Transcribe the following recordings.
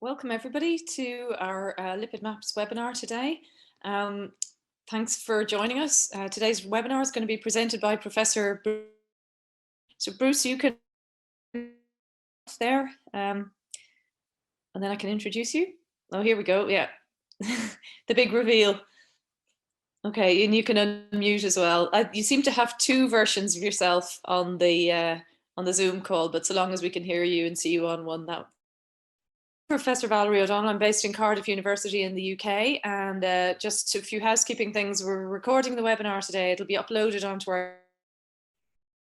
Welcome everybody to our Lipid Maps webinar today. Thanks for joining us. Today's webinar is going to be presented by Professor Bruce. So Bruce, you can there, and then I can introduce you. Oh, here we go. Yeah, the big reveal. Okay, and you can unmute as well. You seem to have two versions of yourself on the Zoom call, but so long as we can hear you and see you on one, that. Professor Valerie O'Donnell. I'm based in Cardiff University in the UK, and just a few housekeeping things. We're recording the webinar today. It'll be uploaded onto our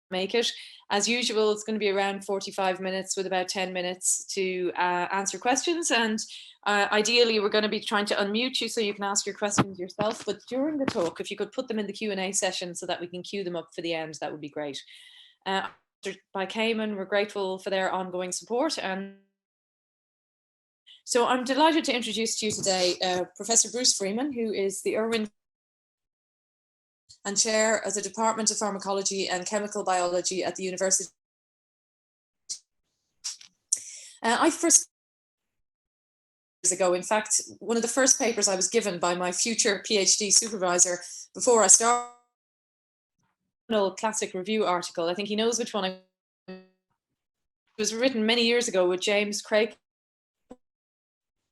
Make It. As usual, it's going to be around 45 minutes with about 10 minutes to answer questions. And ideally, we're going to be trying to unmute you so you can ask your questions yourself. But during the talk, if you could put them in the Q&A session so that we can queue them up for the end, that would be great. By Cayman, we're grateful for their ongoing support. And so I'm delighted to introduce to you today Professor Bruce Freeman, who is the Irwin and Chair of the Department of Pharmacology and Chemical Biology at the University. I first years ago, in fact, one of the first papers I was given by my future PhD supervisor before I started, a classic review article. I think he knows which one it was written many years ago with James Craig.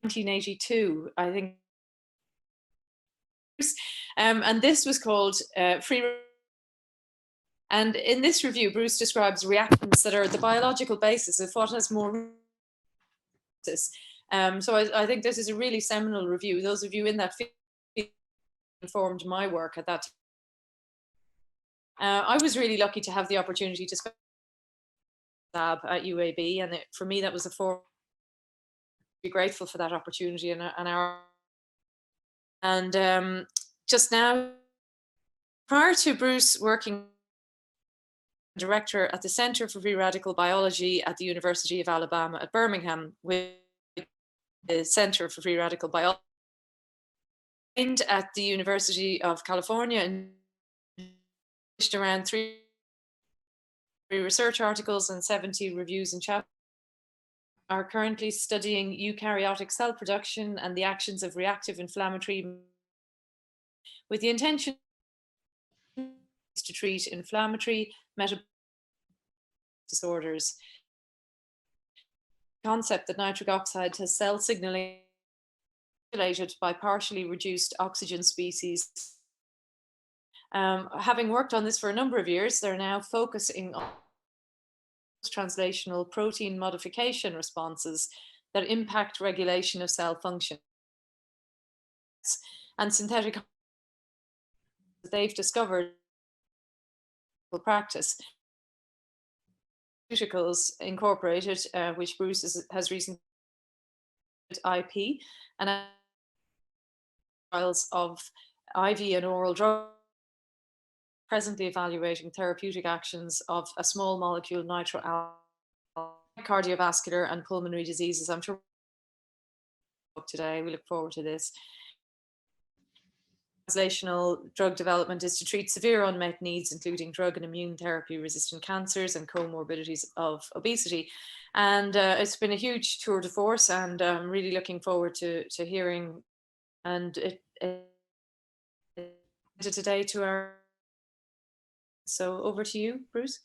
1982, I think, and this was called Freeman. And in this review, Bruce describes reactions that are the biological basis of what has more. So I think this is a really seminal review. Those of you in that field informed my work at that time. I was really lucky to have the opportunity to spend lab at UAB, and for me that was a form. Be grateful for that opportunity and just now, prior to Bruce working director at the Center for Free Radical Biology at the University of Alabama at Birmingham, with the Center for Free Radical Biology, and at the University of California, and published around 3 research articles and 70 reviews and chapters. Are currently studying eukaryotic cell production and the actions of reactive inflammatory with the intention to treat inflammatory metabolic disorders. The concept that nitric oxide has cell signaling regulated by partially reduced oxygen species. Having worked on this for a number of years, they're now focusing on translational protein modification responses that impact regulation of cell function and synthetic they've discovered practice. Pharmaceuticals Incorporated, which Bruce has recently IP and trials of IV and oral drugs, presently evaluating therapeutic actions of a small molecule nitroalkyl, cardiovascular and pulmonary diseases. I'm sure today we look forward to this. Translational drug development is to treat severe unmet needs, including drug and immune therapy resistant cancers and comorbidities of obesity. And it's been a huge tour de force, and I'm really looking forward to hearing and today to our. So over to you, Bruce.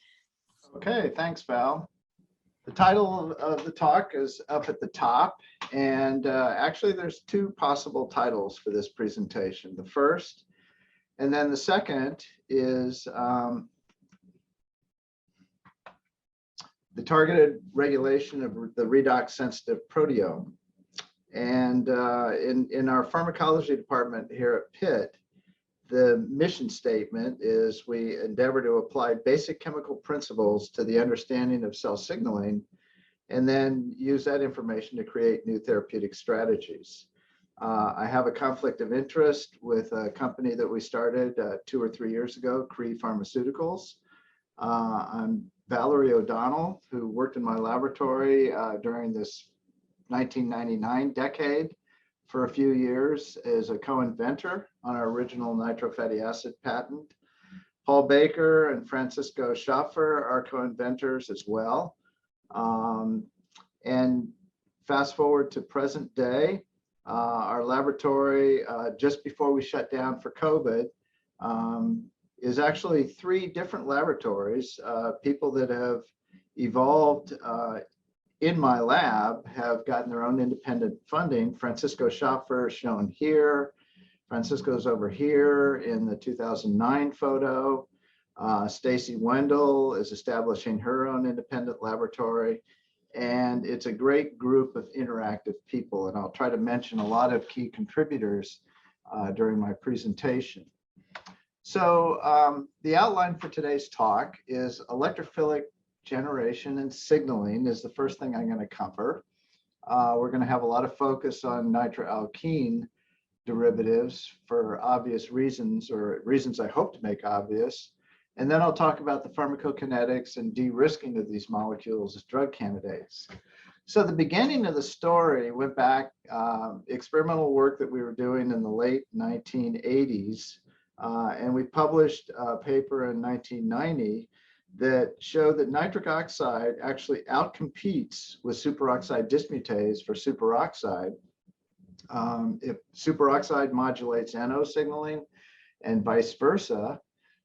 Okay, thanks, Val. The title of the talk is up at the top, and actually there's two possible titles for this presentation. The first, and then the second, is the targeted regulation of the redox-sensitive proteome. And in our pharmacology department here at Pitt, the mission statement is we endeavor to apply basic chemical principles to the understanding of cell signaling and then use that information to create new therapeutic strategies. I have a conflict of interest with a company that we started 2 or 3 years ago, Cree Pharmaceuticals. I'm Valerie O'Donnell, who worked in my laboratory during this 1999 decade. For a few years as a co-inventor on our original nitrofatty acid patent. Paul Baker and Francisco Schaffer are co-inventors as well. And Fast forward to present day, our laboratory, just before we shut down for COVID, is actually 3 different laboratories. People that have evolved in my lab have gotten their own independent funding. Francisco Schaffer shown here. Francisco's over here in the 2009 photo. Stacy Wendell is establishing her own independent laboratory. And it's a great group of interactive people. And I'll try to mention a lot of key contributors during my presentation. So the outline for today's talk is electrophilic generation and signaling is the first thing I'm going to cover. We're going to have a lot of focus on nitroalkene derivatives for obvious reasons, or reasons I hope to make obvious. And then I'll talk about the pharmacokinetics and de-risking of these molecules as drug candidates. So the beginning of the story went back, experimental work that we were doing in the late 1980s. And we published a paper in 1990 that showed that nitric oxide actually outcompetes with superoxide dismutase for superoxide. If superoxide modulates NO signaling and vice versa.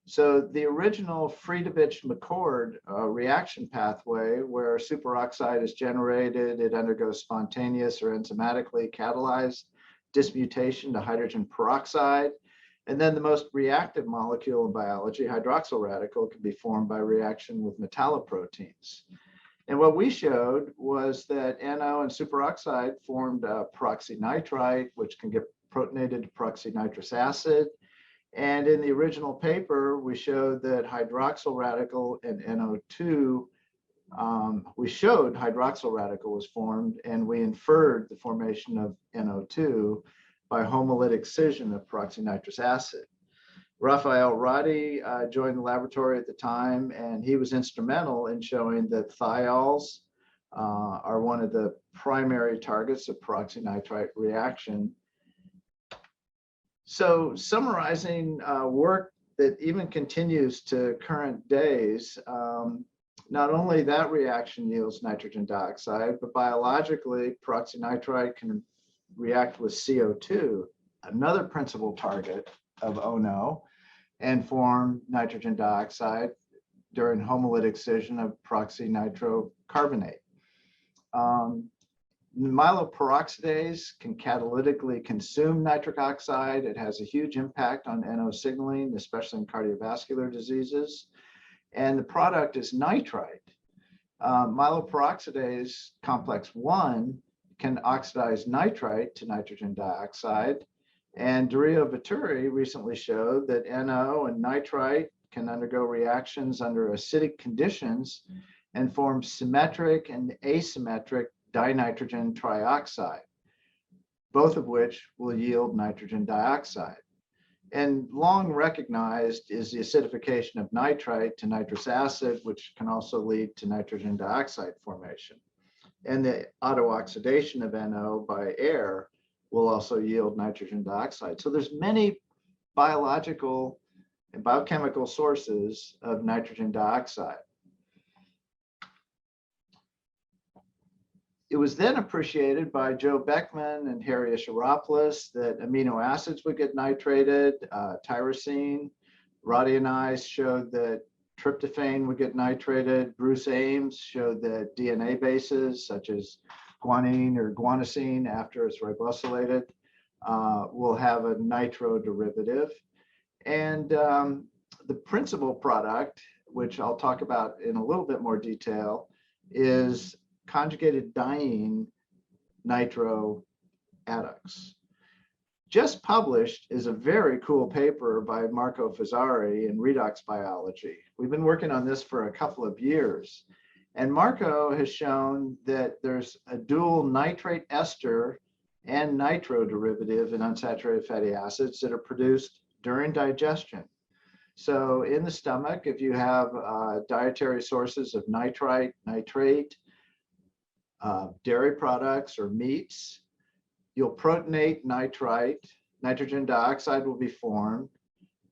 So the original Friedevich-McCord reaction pathway, where superoxide is generated, it undergoes spontaneous or enzymatically catalyzed dismutation to hydrogen peroxide. And then the most reactive molecule in biology, hydroxyl radical, can be formed by reaction with metalloproteins. And what we showed was that NO and superoxide formed peroxynitrite, which can get protonated to peroxynitrous acid. And in the original paper, we showed that hydroxyl radical and NO2, we showed hydroxyl radical was formed, and we inferred the formation of NO2 by homolytic scission of peroxynitrous acid. Raphael Roddy joined the laboratory at the time, and he was instrumental in showing that thiols are one of the primary targets of peroxynitrite reaction. So summarizing work that even continues to current days, not only that reaction yields nitrogen dioxide, but biologically peroxynitrite can react with CO2, another principal target of ONO, and form nitrogen dioxide during homolytic scission of peroxynitrocarbonate. Myeloperoxidase can catalytically consume nitric oxide. It has a huge impact on NO signaling, especially in cardiovascular diseases. And the product is nitrite. Myeloperoxidase complex 1 can oxidize nitrite to nitrogen dioxide. And Dario Vittori recently showed that NO and nitrite can undergo reactions under acidic conditions and form symmetric and asymmetric dinitrogen trioxide, both of which will yield nitrogen dioxide. And long recognized is the acidification of nitrite to nitrous acid, which can also lead to nitrogen dioxide formation. And the autooxidation of NO by air will also yield nitrogen dioxide. So there's many biological and biochemical sources of nitrogen dioxide. It was then appreciated by Joe Beckman and Harry Ishiropoulos that amino acids would get nitrated, tyrosine. Roddy and I showed that tryptophan would get nitrated. Bruce Ames showed that DNA bases such as guanine or guanosine, after it's ribosylated, will have a nitro derivative. And the principal product, which I'll talk about in a little bit more detail, is conjugated diene nitro adducts. Just published is a very cool paper by Marco Fazzari in redox biology. We've been working on this for a couple of years. And Marco has shown that there's a dual nitrate ester and nitro derivative in unsaturated fatty acids that are produced during digestion. So in the stomach, if you have dietary sources of nitrite, nitrate, dairy products or meats, you'll protonate nitrite, nitrogen dioxide will be formed,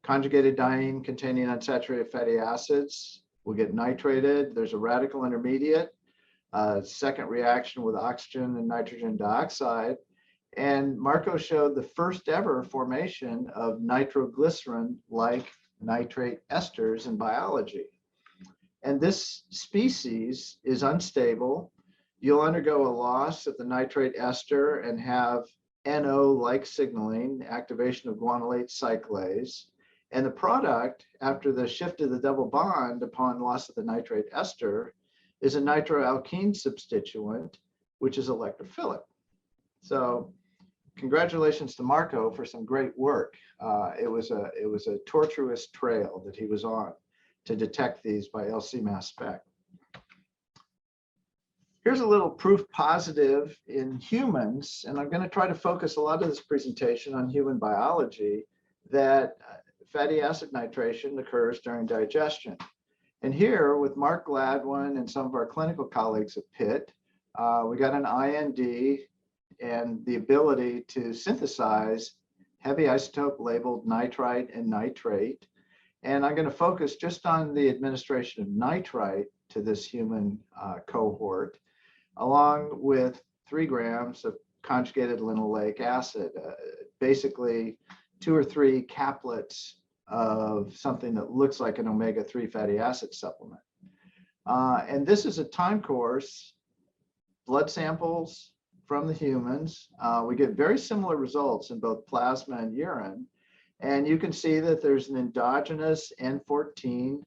conjugated diene containing unsaturated fatty acids will get nitrated, there's a radical intermediate, second reaction with oxygen and nitrogen dioxide. And Marco showed the first ever formation of nitroglycerin-like nitrate esters in biology. And this species is unstable. You'll undergo a loss of the nitrate ester and have NO-like signaling, activation of guanylate cyclase. And the product, after the shift of the double bond upon loss of the nitrate ester, is a nitroalkene substituent, which is electrophilic. So congratulations to Marco for some great work. It was a tortuous trail that he was on to detect these by LC mass spec. Here's a little proof positive in humans, and I'm going to try to focus a lot of this presentation on human biology, that fatty acid nitration occurs during digestion. And here with Mark Gladwin and some of our clinical colleagues at Pitt, we got an IND and the ability to synthesize heavy isotope labeled nitrite and nitrate. And I'm going to focus just on the administration of nitrite to this human cohort, along with 3 grams of conjugated linoleic acid, basically 2 or 3 caplets of something that looks like an omega-3 fatty acid supplement. And this is a time course, blood samples from the humans. We get very similar results in both plasma and urine. And you can see that there's an endogenous N14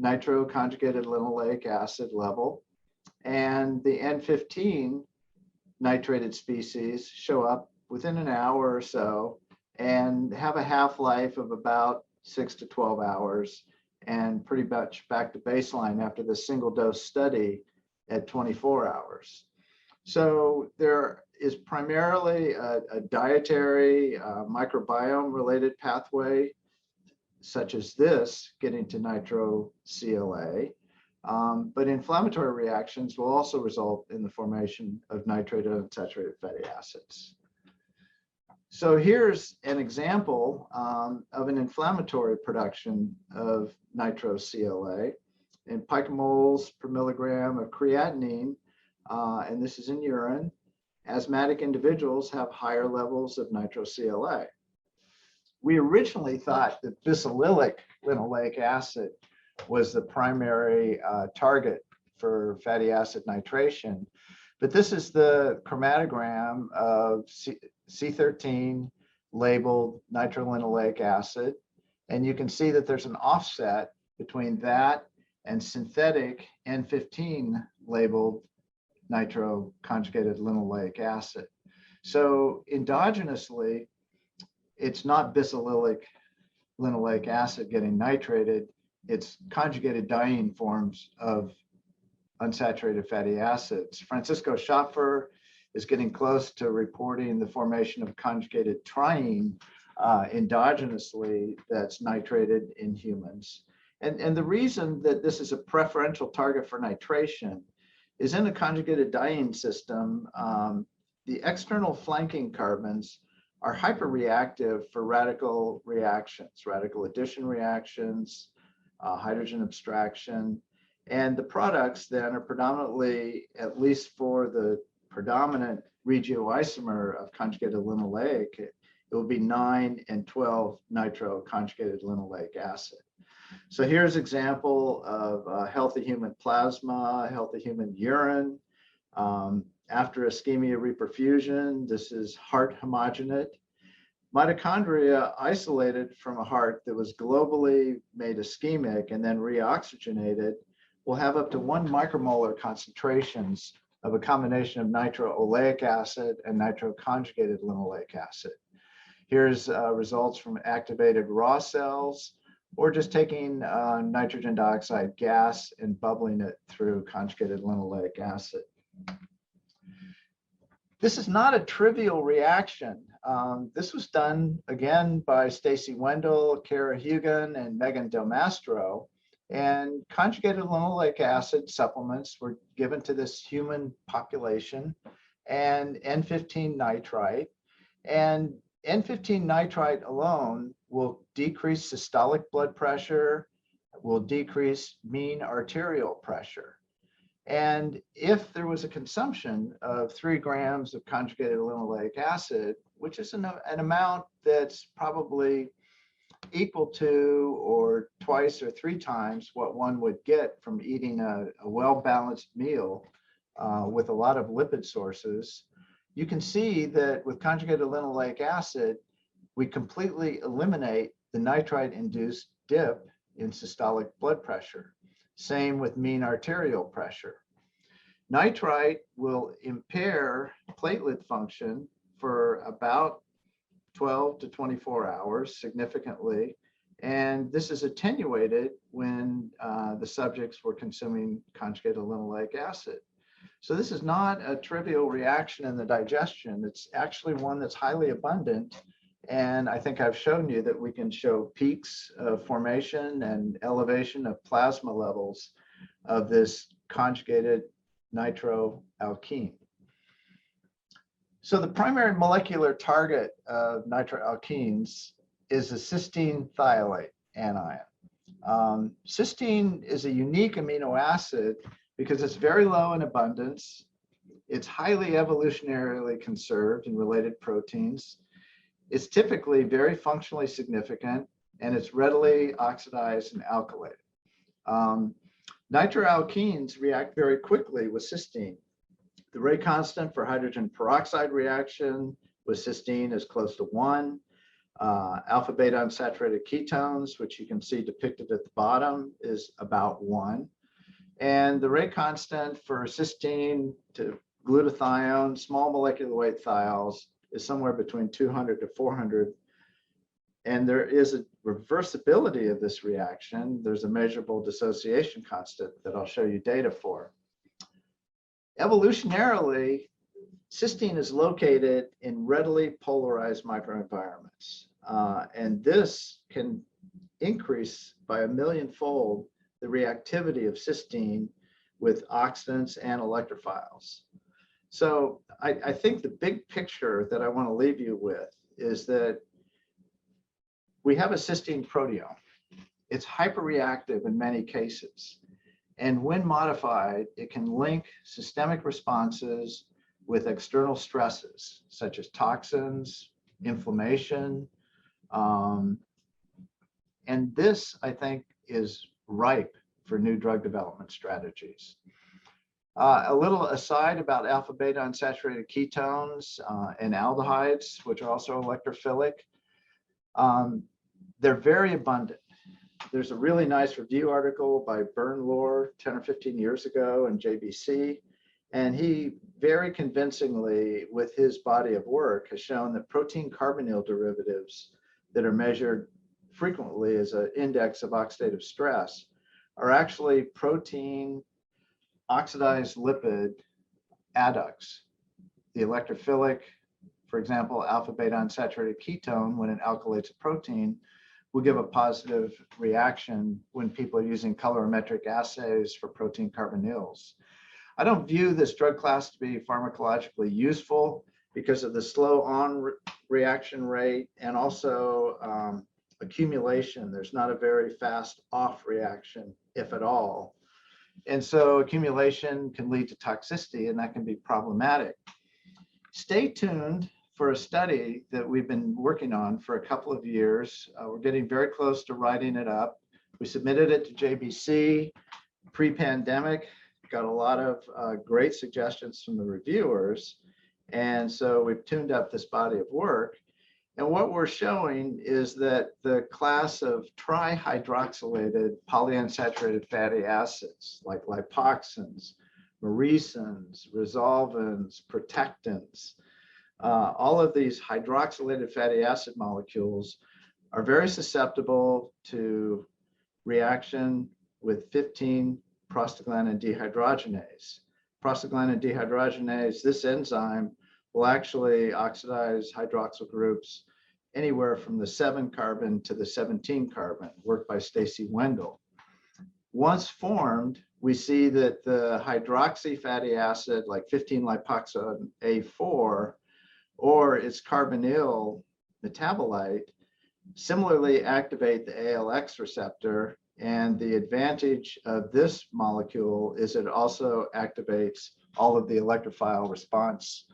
nitroconjugated linoleic acid level. And the N15 nitrated species show up within an hour or so and have a half-life of about 6 to 12 hours and pretty much back to baseline after the single dose study at 24 hours. So there is primarily a dietary microbiome related pathway, such as this, getting to nitro-CLA. But inflammatory reactions will also result in the formation of nitrated unsaturated fatty acids. So here's an example of an inflammatory production of nitro-CLA in picomoles per milligram of creatinine, and this is in urine. Asthmatic individuals have higher levels of nitro-CLA. We originally thought that bisalilic linoleic acid was the primary target for fatty acid nitration, but this is the chromatogram of C13 labeled nitrolinoleic acid, and you can see that there's an offset between that and synthetic N15 labeled nitroconjugated linoleic acid. So endogenously, it's not bisalilic linoleic acid getting nitrated, it's conjugated diene forms of unsaturated fatty acids. Francisco Schaffer is getting close to reporting the formation of conjugated triene endogenously that's nitrated in humans. And the reason that this is a preferential target for nitration is in a conjugated diene system, the external flanking carbons are hyperreactive for radical reactions, radical addition reactions, hydrogen abstraction. And the products then are predominantly, at least for the predominant regioisomer of conjugated linoleic, it will be 9 and 12 nitroconjugated linoleic acid. So here's an example of healthy human plasma, healthy human urine. After ischemia reperfusion, this is heart homogenate. Mitochondria isolated from a heart that was globally made ischemic and then reoxygenated will have up to 1 micromolar concentrations of a combination of nitrooleic acid and nitroconjugated linoleic acid. Here's results from activated raw cells, or just taking nitrogen dioxide gas and bubbling it through conjugated linoleic acid. This is not a trivial reaction. This was done again by Stacy Wendell, Kara Hugan, and Megan Del Mastro. And conjugated linoleic acid supplements were given to this human population, and N15 nitrite. And N15 nitrite alone will decrease systolic blood pressure, will decrease mean arterial pressure. And if there was a consumption of 3 grams of conjugated linoleic acid, which is an amount that's probably equal to or twice or 3 times what one would get from eating a well-balanced meal with a lot of lipid sources, you can see that with conjugated linoleic acid, we completely eliminate the nitrite-induced dip in systolic blood pressure. Same with mean arterial pressure. Nitrite will impair platelet function for about 12 to 24 hours significantly. And this is attenuated when the subjects were consuming conjugated linoleic acid. So this is not a trivial reaction in the digestion. It's actually one that's highly abundant. And I think I've shown you that we can show peaks of formation and elevation of plasma levels of this conjugated nitroalkene. So the primary molecular target of nitroalkenes is a cysteine thiolate anion. Cysteine is a unique amino acid because it's very low in abundance. It's highly evolutionarily conserved in related proteins. It's typically very functionally significant, and it's readily oxidized and alkylated. Nitroalkenes react very quickly with cysteine. The rate constant for hydrogen peroxide reaction with cysteine is close to 1. Alpha beta unsaturated ketones, which you can see depicted at the bottom, is about 1. And the rate constant for cysteine to glutathione, small molecular weight thiols, is somewhere between 200 to 400. And there is a reversibility of this reaction. There's a measurable dissociation constant that I'll show you data for. Evolutionarily, cysteine is located in readily polarized microenvironments. And this can increase by 1,000,000-fold the reactivity of cysteine with oxidants and electrophiles. So I think the big picture that I want to leave you with is that we have a cysteine proteome. It's hyperreactive in many cases. And when modified, it can link systemic responses with external stresses, such as toxins, inflammation. And this, I think, is ripe for new drug development strategies. A little aside about alpha beta unsaturated ketones and aldehydes, which are also electrophilic. They're very abundant. There's a really nice review article by Bernlohr 10 or 15 years ago in JBC. And he very convincingly, with his body of work, has shown that protein carbonyl derivatives that are measured frequently as an index of oxidative stress are actually protein oxidized lipid adducts. The electrophilic, for example, alpha beta unsaturated ketone, when it alkylates a protein, will give a positive reaction when people are using colorimetric assays for protein carbonyls. I don't view this drug class to be pharmacologically useful because of the slow on reaction rate and also accumulation. There's not a very fast off reaction, if at all. And so accumulation can lead to toxicity, and that can be problematic. Stay tuned for a study that we've been working on for a couple of years. We're getting very close to writing it up. We submitted it to JBC pre-pandemic, got a lot of great suggestions from the reviewers. And so we've tuned up this body of work. And what we're showing is that the class of trihydroxylated polyunsaturated fatty acids like lipoxins, myrisins, resolvins, protectants, all of these hydroxylated fatty acid molecules are very susceptible to reaction with 15-prostaglandin dehydrogenase. Prostaglandin dehydrogenase, this enzyme, will actually oxidize hydroxyl groups anywhere from the 7-carbon to the 17-carbon, work by Stacy Wendell. Once formed, we see that the hydroxy fatty acid, like 15-lipoxyA4, or its carbonyl metabolite, similarly activate the ALX receptor And the advantage of this molecule is it also activates all of the electrophile response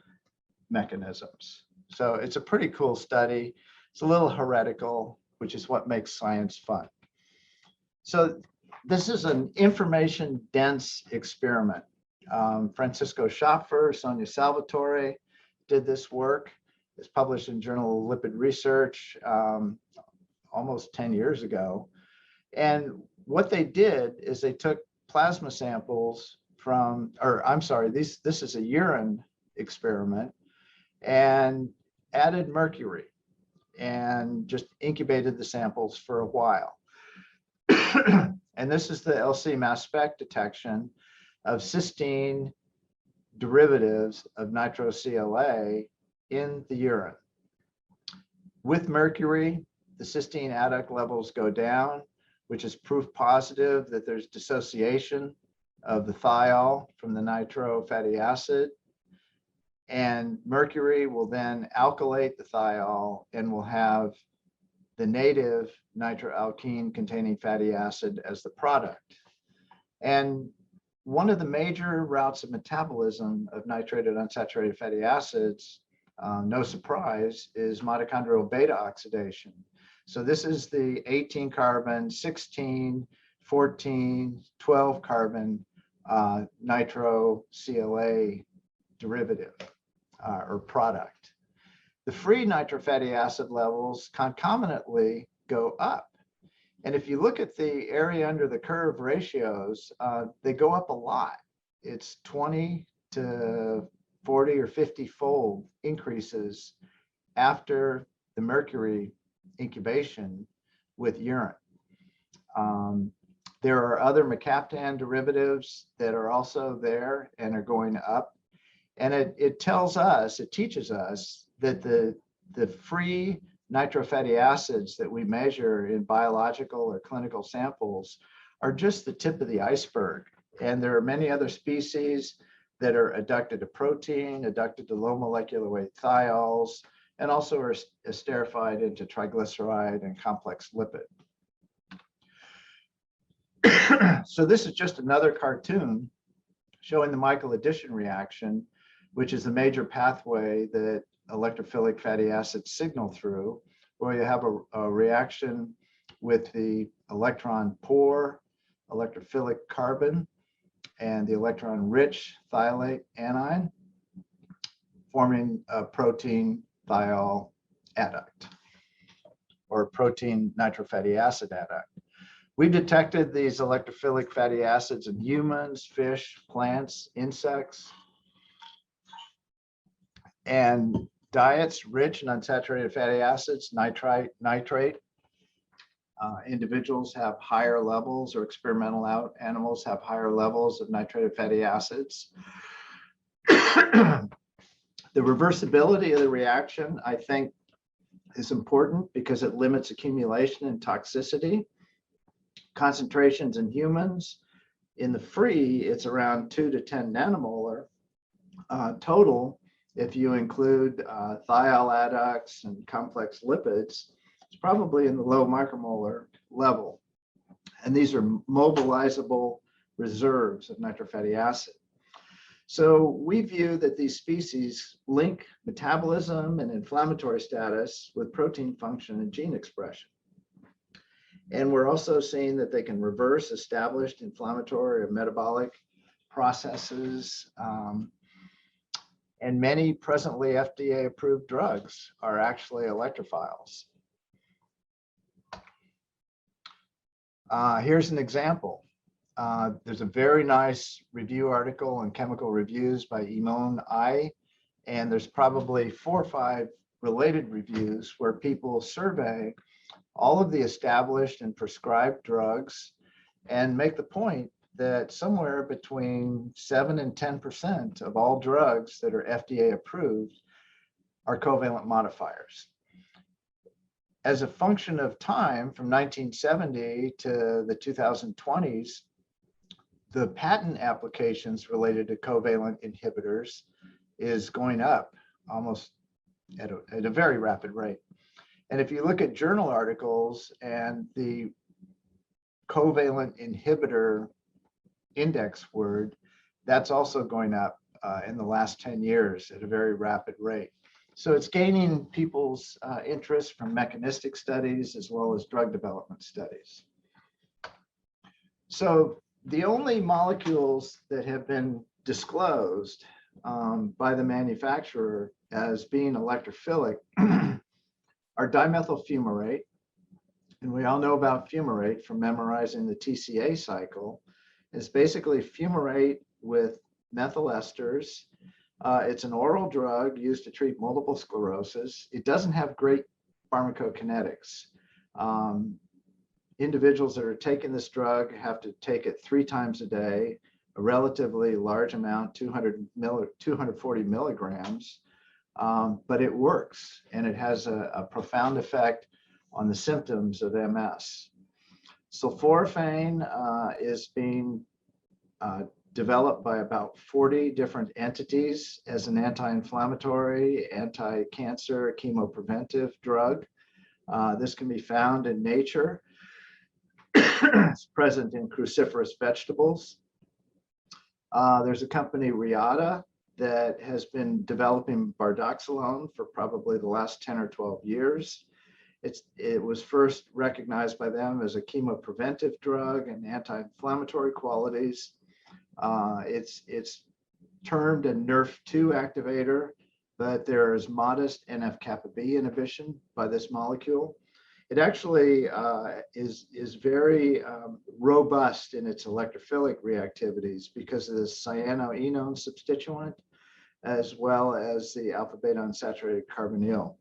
mechanisms. So it's a pretty cool study. It's a little heretical, which is what makes science fun. So this is an information-dense experiment. Francisco Schopfer, Sonia Salvatore did this work. It's published in Journal of Lipid Research almost 10 years ago. And what they did is they took plasma samples from, or I'm sorry, this is a urine experiment, and added mercury and just incubated the samples for a while. And this is the LC mass spec detection of cysteine derivatives of nitro-CLA in the urine. With mercury, the cysteine adduct levels go down, which is proof positive that there's dissociation of the thiol from the nitro fatty acid. And mercury will then alkylate the thiol and will have the native nitroalkene containing fatty acid as the product. And one of the major routes of metabolism of nitrated unsaturated fatty acids, no surprise, is mitochondrial beta oxidation. So this is the 18 carbon, 16, 14, 12 carbon nitro-CLA derivative or product. The free nitrofatty acid levels concomitantly go up. And if you look at the area under the curve ratios, they go up a lot. It's 20 to 40 or 50 fold increases after the mercury incubation with urine. There are other mercaptan derivatives that are also there and are going up. And it tells us, it teaches us that the free nitrofatty acids that we measure in biological or clinical samples are just the tip of the iceberg. And there are many other species that are adducted to protein, adducted to low molecular weight thiols, and also are esterified into triglyceride and complex lipid. So this is just another cartoon showing the Michael addition reaction, which is the major pathway that electrophilic fatty acids signal through, where you have a reaction with the electron poor electrophilic carbon and the electron rich thiolate anion, forming a protein thiol adduct or protein nitrofatty acid adduct. We detected these electrophilic fatty acids in humans, fish, plants, insects, and diets rich in unsaturated fatty acids, nitrate. Individuals have higher levels, or experimental animals have higher levels of nitrated fatty acids. The reversibility of the reaction, I think, is important because it limits accumulation and toxicity. Concentrations in humans, in the free, it's around 2 to 10 nanomolar total. If you include thiol adducts and complex lipids, it's probably in the low micromolar level. And these are mobilizable reserves of nitrofatty acid. So we view that these species link metabolism and inflammatory status with protein function and gene expression. And we're also seeing that they can reverse established inflammatory or metabolic processes. And many presently FDA-approved drugs are actually electrophiles. Here's an example. There's a very nice review article in Chemical Reviews by Imon I, and there's probably 4 or 5 related reviews where people survey all of the established and prescribed drugs and make the point that somewhere between 7 and 10% of all drugs that are FDA approved are covalent modifiers. As a function of time from 1970 to the 2020s, the patent applications related to covalent inhibitors is going up almost at a very rapid rate. And if you look at journal articles and the covalent inhibitor index word, that's also going up in the last 10 years at a very rapid rate. So it's gaining people's interest from mechanistic studies as well as drug development studies. So the only molecules that have been disclosed by the manufacturer as being electrophilic are dimethyl fumarate. And we all know about fumarate from memorizing the TCA cycle. It's basically fumarate with methyl esters. It's an oral drug used to treat multiple sclerosis. It doesn't have great pharmacokinetics. Individuals that are taking this drug have to take it 3 times a day, a relatively large amount, 240 milligrams, but it works, and it has a profound effect on the symptoms of MS. Sulforaphane is being developed by about 40 different entities as an anti-inflammatory, anti-cancer, chemopreventive drug. This can be found in nature. It's present in cruciferous vegetables. There's a company, Reata, that has been developing bardoxolone for probably the last 10 or 12 years. It was first recognized by them as a chemopreventive drug and anti-inflammatory qualities. It's termed a NRF2 activator, but there is modest NF-kappa B inhibition by this molecule. It actually is very robust in its electrophilic reactivities because of the cyanoenone substituent, as well as the alpha-beta unsaturated carbonyl.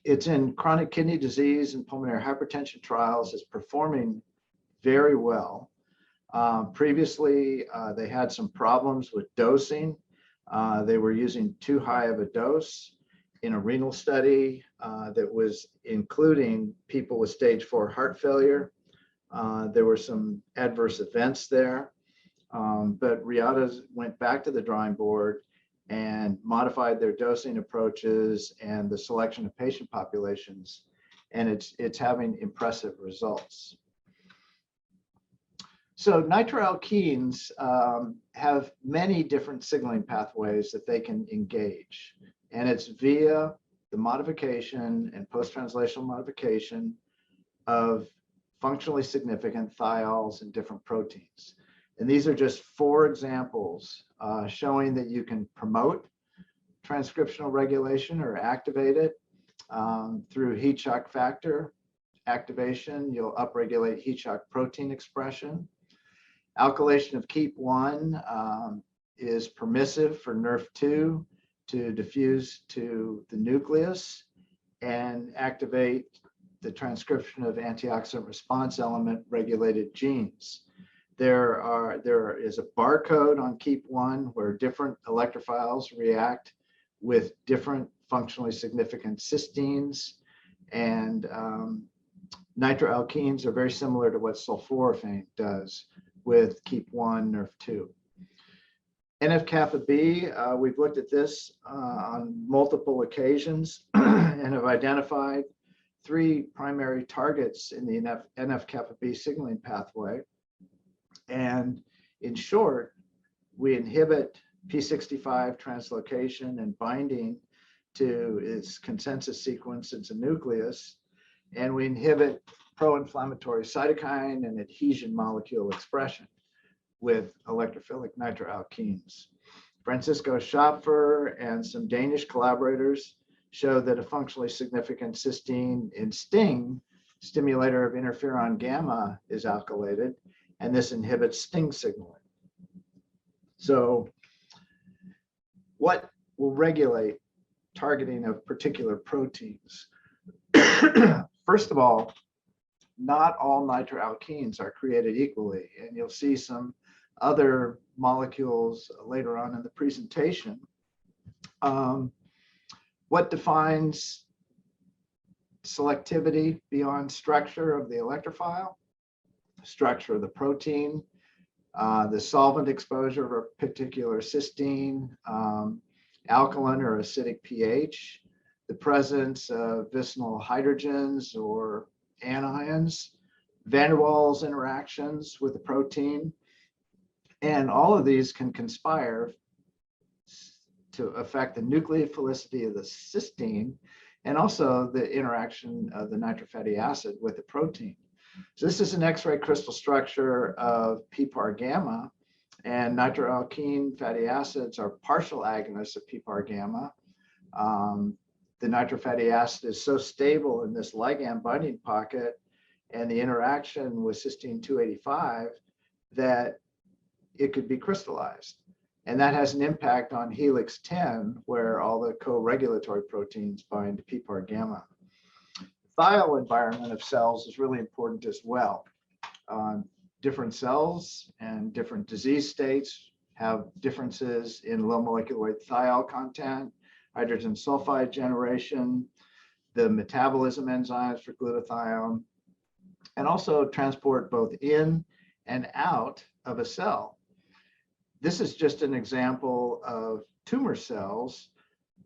It's in chronic kidney disease and pulmonary hypertension trials. It's performing very well. Previously, they had some problems with dosing. They were using too high of a dose in a renal study that was including people with stage 4 heart failure. There were some adverse events there, but Reata went back to the drawing board and modified their dosing approaches and the selection of patient populations, and it's having impressive results. So nitroalkenes have many different signaling pathways that they can engage, and it's via the modification and post-translational modification of functionally significant thiols and different proteins. And these are just 4 examples showing that you can promote transcriptional regulation or activate it through heat shock factor activation. You'll upregulate heat shock protein expression. Alkylation of KEAP1 is permissive for NRF2 to diffuse to the nucleus and activate the transcription of antioxidant response element regulated genes. There is a barcode on KEAP1 where different electrophiles react with different functionally significant cysteines, and nitroalkenes are very similar to what sulforaphane does with KEAP1, NRF2. NF-kappa B, we've looked at this on multiple occasions and have identified 3 primary targets in the NF-kappa B signaling pathway. And in short, we inhibit P65 translocation and binding to its consensus sequence into nucleus, and we inhibit pro-inflammatory cytokine and adhesion molecule expression with electrophilic nitroalkenes. Francisco Schopfer and some Danish collaborators showed that a functionally significant cysteine in STING, stimulator of interferon gamma, is alkylated, and this inhibits STING signaling. So what will regulate targeting of particular proteins? First of all, not all nitroalkenes are created equally, and you'll see some other molecules later on in the presentation. What defines selectivity beyond structure of the electrophile? Structure of the protein, the solvent exposure of a particular cysteine, alkaline or acidic pH, the presence of vicinal hydrogens or anions, van der Waals interactions with the protein, and all of these can conspire to affect the nucleophilicity of the cysteine and also the interaction of the nitrofatty acid with the protein. So this is an X-ray crystal structure of PPAR gamma, and nitroalkene fatty acids are partial agonists of PPAR gamma. The nitrofatty acid is so stable in this ligand binding pocket and the interaction with cysteine 285 that it could be crystallized. And that has an impact on helix 10, where all the co-regulatory proteins bind to PPAR gamma. The thiol environment of cells is really important as well. Different cells and different disease states have differences in low molecular weight thiol content, hydrogen sulfide generation, the metabolism enzymes for glutathione, and also transport both in and out of a cell. This is just an example of tumor cells.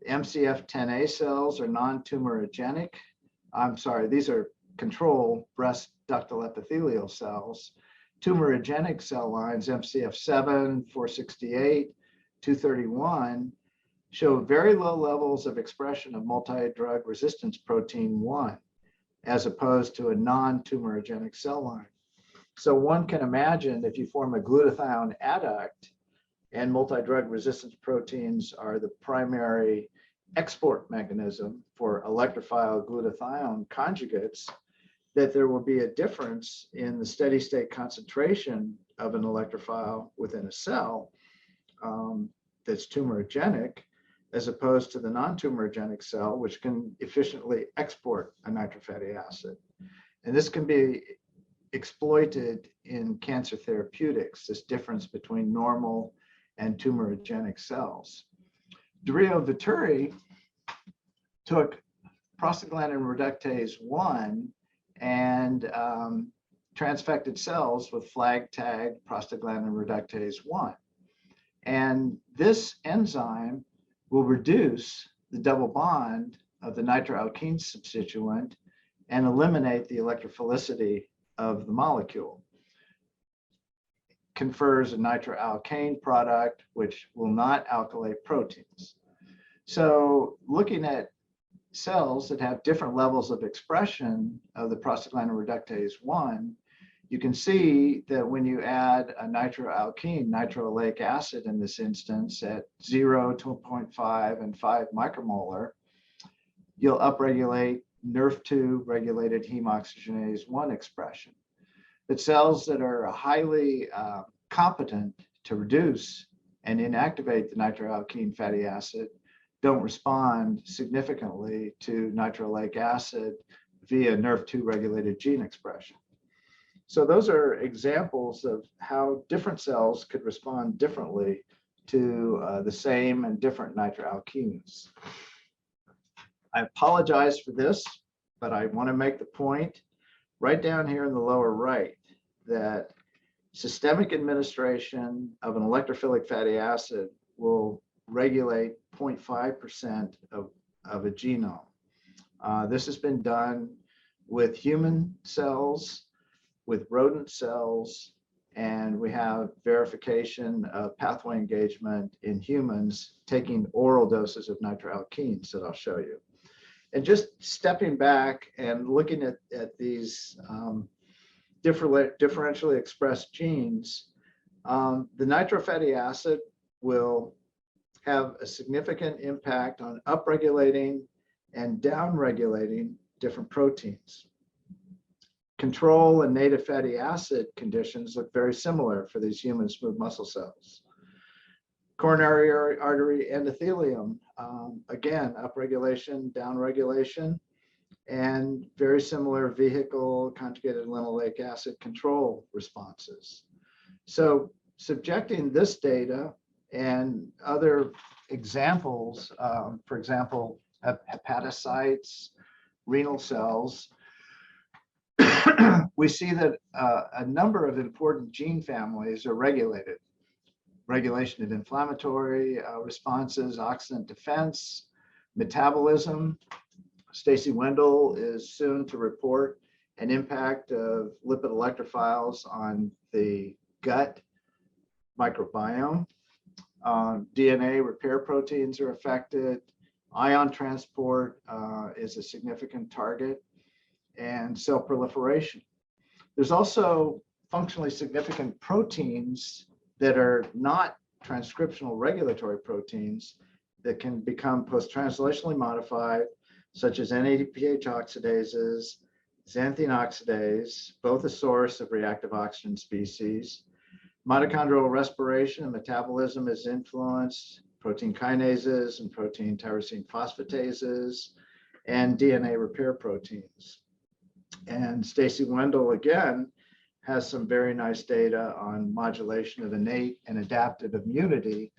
MCF10A cells are non-tumorigenic. I'm sorry, these are control breast ductal epithelial cells. Tumorigenic cell lines, MCF7, 468, 231, show very low levels of expression of multi-drug resistance protein 1, as opposed to a non-tumorigenic cell line. So one can imagine if you form a glutathione adduct and multi-drug resistance proteins are the primary export mechanism for electrophile glutathione conjugates, that there will be a difference in the steady state concentration of an electrophile within a cell that's tumorigenic, as opposed to the non-tumorigenic cell, which can efficiently export a nitrofatty acid. And this can be exploited in cancer therapeutics, this difference between normal and tumorigenic cells. Dario Vittori took prostaglandin reductase 1 and transfected cells with flag tag prostaglandin reductase 1. And this enzyme will reduce the double bond of the nitroalkene substituent and eliminate the electrophilicity of the molecule. Confers a nitroalkane product, which will not alkylate proteins. So looking at cells that have different levels of expression of the prostaglandin reductase 1, you can see that when you add a nitroalkene, nitroleic acid in this instance at 0, 2.5, and 5 micromolar, you'll upregulate NRF2 regulated heme oxygenase 1 expression. But cells that are highly competent to reduce and inactivate the nitroalkene fatty acid don't respond significantly to nitroleic acid via NRF2 regulated gene expression. So those are examples of how different cells could respond differently to the same and different nitroalkenes. I apologize for this, but I want to make the point right down here in the lower right that systemic administration of an electrophilic fatty acid will regulate 0.5% of a genome. This has been done with human cells, with rodent cells, and we have verification of pathway engagement in humans taking oral doses of nitroalkenes that I'll show you. And just stepping back and looking at these differentially expressed genes, the nitrofatty acid will have a significant impact on upregulating and downregulating different proteins. Control and native fatty acid conditions look very similar for these human smooth muscle cells. Coronary artery endothelium, again, upregulation, downregulation, and very similar vehicle conjugated linoleic acid control responses. So subjecting this data and other examples, for example, hepatocytes, renal cells, we see that a number of important gene families are regulated. Regulation of inflammatory responses, oxidant defense, metabolism. Stacy Wendell is soon to report an impact of lipid electrophiles on the gut microbiome. DNA repair proteins are affected. Ion transport is a significant target, and cell proliferation. There's also functionally significant proteins that are not transcriptional regulatory proteins that can become post-translationally modified, such as NADPH oxidases, xanthine oxidase, both a source of reactive oxygen species. Mitochondrial respiration and metabolism is influenced, protein kinases and protein tyrosine phosphatases, and DNA repair proteins. And Stacy Wendell, again, has some very nice data on modulation of innate and adaptive immunity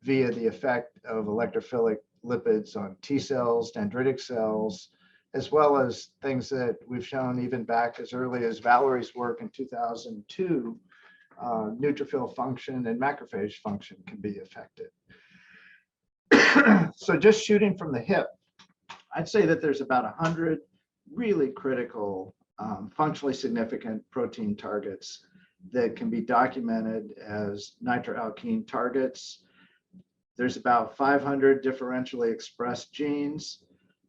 via the effect of electrophilic lipids on T cells, dendritic cells, as well as things that we've shown even back as early as Valerie's work in 2002, neutrophil function and macrophage function can be affected. So just shooting from the hip, I'd say that there's about 100 really critical, functionally significant protein targets that can be documented as nitroalkene targets. There's about 500 differentially expressed genes.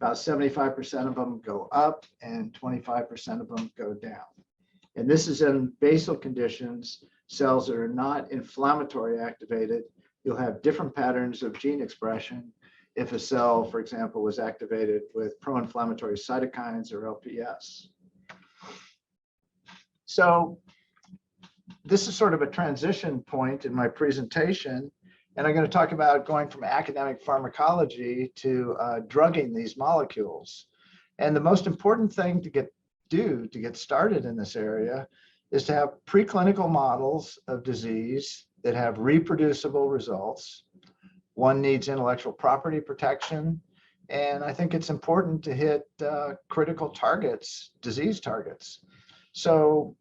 About 75% of them go up and 25% of them go down. And this is in basal conditions, cells that are not inflammatory activated. You'll have different patterns of gene expression if a cell, for example, was activated with pro-inflammatory cytokines or LPS. So this is sort of a transition point in my presentation, and I'm going to talk about going from academic pharmacology to drugging these molecules. And the most important thing to get started in this area is to have preclinical models of disease that have reproducible results. One needs intellectual property protection, and I think it's important to hit critical targets, disease targets. So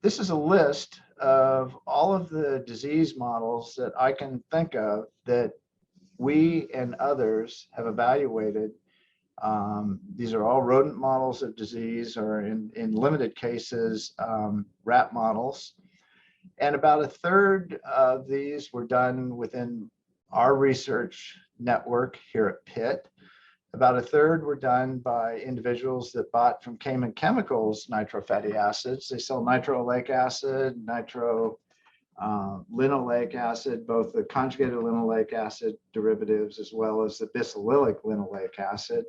this is a list of all of the disease models that I can think of that we and others have evaluated. These are all rodent models of disease, or in limited cases, rat models. And about a third of these were done within our research network here at Pitt. About a third were done by individuals that bought from Cayman Chemicals nitrofatty acids. They sell nitroleic acid, linoleic acid, both the conjugated linoleic acid derivatives as well as the bisalilic linoleic acid.